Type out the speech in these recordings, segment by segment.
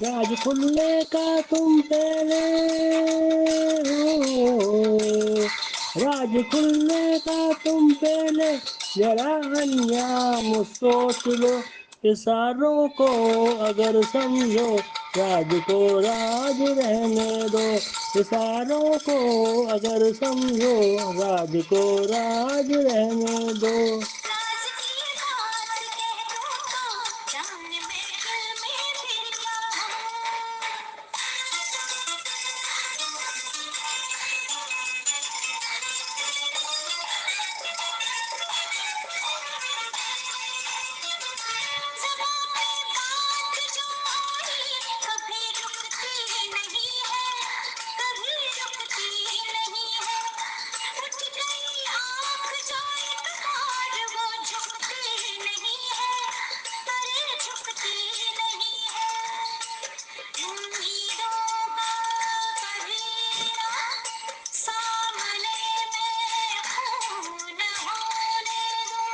राज खुलने का तुम पहले हो, राज खुलने का तुम पहले जरा अंजाम सोच लो, इशारों को अगर समझो, राज को राज रहने दो, इशारों को अगर समझो, राज को राज रहने दो। राज की बात कह दो तो जान में दिल में फिर क्या ज़बां पे बात जो आई कभी रुकती नहीं है, कभी रुकती नहीं है। उठ गई आँख जो एक बार वो झुकती नहीं है, अरे झुकती नहीं है। उम्मीदों का कबीरा सामने में खून होने दो,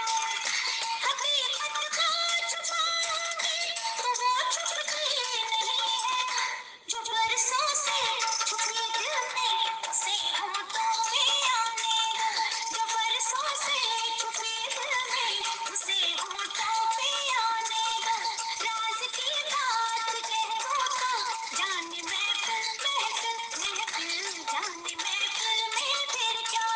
हकीकत को छुपाऊंगी तो वो छुपती नहीं है, जो बरसों से छुपी दिल में उसे होठों पे आने दो, जो बरसों से छुपी दिल में उसे होठों पे आने दो। राज की बात कह दो तो जान महफिल महफिल महफिल, जान महफिल में फिर क्या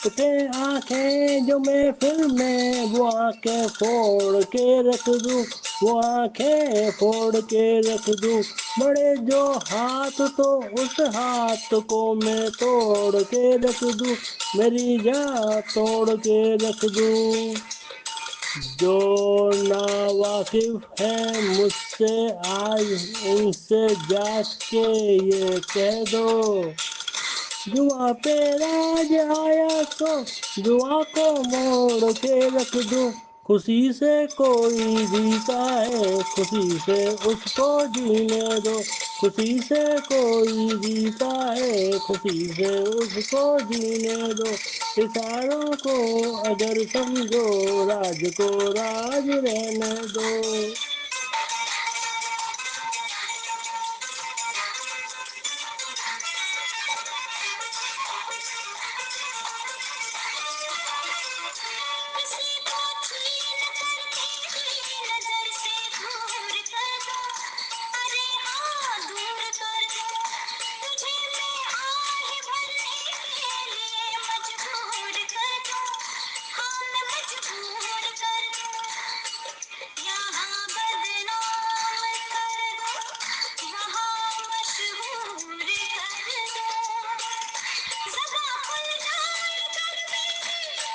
उठे आंखें जो महफिल में, वो आंखें फोड़ के रख दूं, वो आंखें फोड़ के रख दूं। बड़े जो हाथ तो उस हाथ को मैं तोड़ के रख दूं, मेरी जान तोड़ के रख दूं। जो नावाकिफ है मुझसे आज उनसे जाग के ये कह दो, दुआ पे राज आया तो दुआ को मोड़ के रख दूं। खुशी से कोई जीता है, खुशी से उसको जीने दो, खुशी से कोई जीता है, खुशी से उसको जीने दो। इशारों को अगर समझो, राज को राज रहने दो। किसी को छीन करके ही नजर से दूर कर दो, अरे हाँ दूर कर दो। तुझे मैं आहे भरने के लिए मजबूर कर दूं, हाँ मैं मजबूर कर दूं। यहाँ बदनाम कर दूं, वहाँ मशहूर कर दूं। ज़बां खुल जाए कर मेरी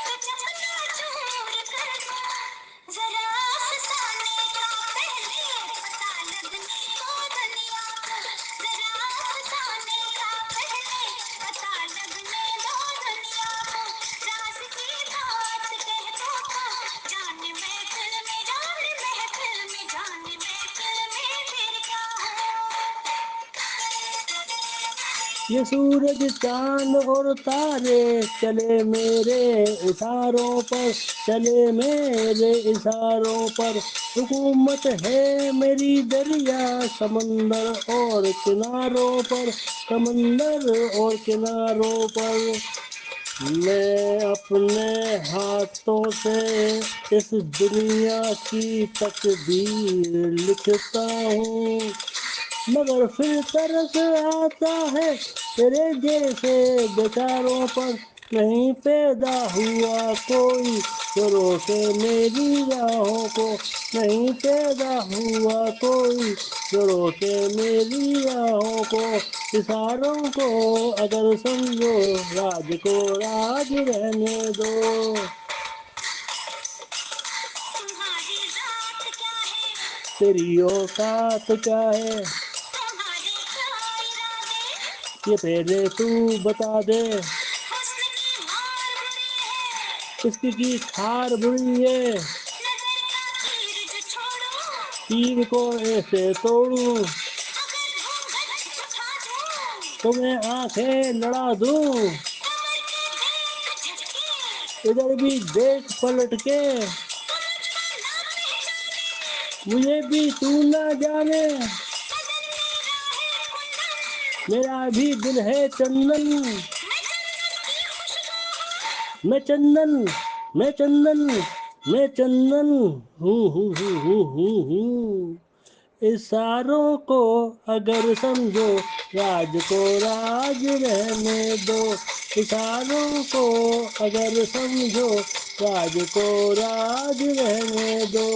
तो चकनाचूर कर दूं। ज़रा अफ़साने का पहले पता लगने को दुनिया को, ज़रा अफ़साने का पहले पता लगने दो दुनिया को। राज़ की बात कह दो तो जान महफ़िल में, जान महफ़िल में, जान महफ़िल में फिर क्या ये सूरज चांद और तारे चले मेरे इशारों पर, चले मेरे इशारों पर। हुकूमत है मेरी दरिया समंदर और किनारों पर, समंदर और किनारों पर। मैं अपने हाथों से इस दुनिया की तकदीर लिखता हूँ, मगर फिर तरस आता है तेरे जैसे बेचारों पर। नहीं पैदा हुआ कोई जो रोके मेरी राहों को, नहीं पैदा हुआ कोई जो रोके मेरी राहों को। इशारों को अगर समझो, राज को राज रहने दो। तुम्हारी ज़ात क्या है, तेरी औकात क्या है, तुम्हारे क्या इरादे, ये पहले तू बता दे। हुस्न की मार बुरी है, इश्क की खार बुरी है, नज़र का तीर जो छोड़ूं, तीर को ऐसे तोड़ूं, अगर घूंघट उठा दूं, तो मैं आंखें लड़ा दूं। कमर के देख झटके, इधर भी देख पलट के, तो मुझको ना पहचाने, मुझे भी तू ना जाने, मेरा भी दिल है चंदन। मैं चंदन, मैं चंदन, मैं चंदन हूँ। इशारों को अगर समझो, राज को राज रहने दो। इशारों को अगर समझो, राज को राज रहने दो।